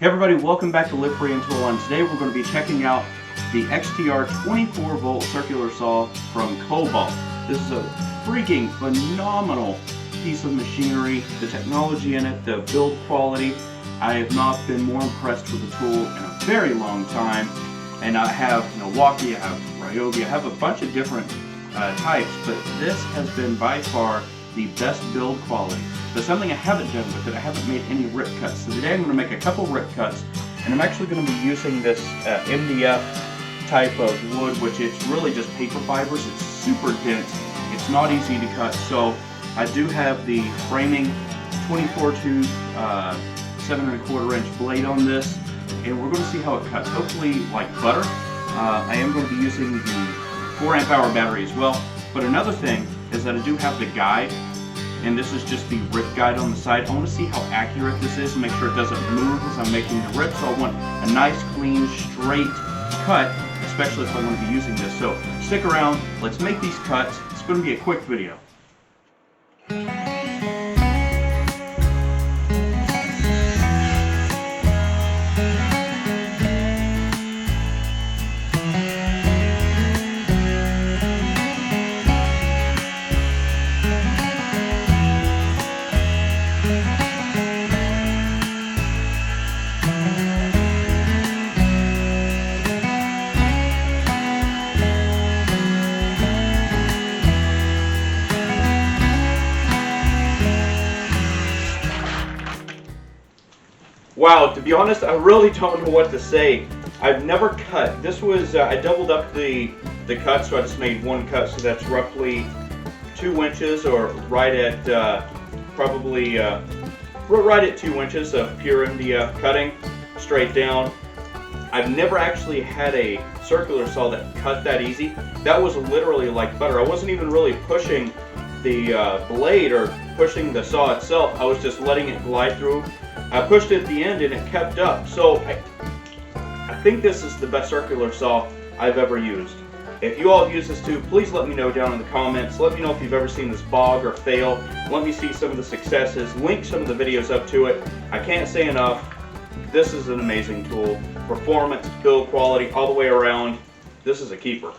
Hey everybody, welcome back to Live Free and Tool. And today we're going to be checking out the XTR 24-volt circular saw from Kobalt. This is a freaking phenomenal piece of machinery. The technology in it, the build quality. I have not been more impressed with the tool in a very long time. And I have Milwaukee, I have Ryobi, I have a bunch of different types, but this has been by far the best build quality. But something I haven't done with it, I haven't made any rip cuts. So today I'm going to make a couple rip cuts, and I'm actually going to be using this MDF type of wood, which it's really just paper fibers. It's super dense. It's not easy to cut. So I do have the framing 24 tooth 7¼ inch blade on this, and we're going to see how it cuts. Hopefully like butter. I am going to be using the 4 amp hour battery as well. But another thing is that I do have the guide, and this is just the rip guide on the side. I want to see how accurate this is and make sure it doesn't move as I'm making the rip. So I want a nice, clean, straight cut, especially if I'm going to be using this. So stick around, let's make these cuts. It's going to be a quick video. Wow, to be honest, I really don't know what to say. I've never cut. This was, I doubled up the cut, so I just made one cut, so that's roughly 2 inches, or right at probably right at 2 inches of pure MDF cutting, straight down. I've never actually had a circular saw that cut that easy. That was literally like butter. I wasn't even really pushing the blade or pushing the saw itself. I was just letting it glide through. I pushed it at the end and it kept up. So I think this is the best circular saw I've ever used. If you all have used this too, please let me know down in the comments. Let me know if you've ever seen this bog or fail. Let me see some of the successes. Link some of the videos up to it. I can't say enough. This is an amazing tool. Performance, build quality, all the way around. This is a keeper.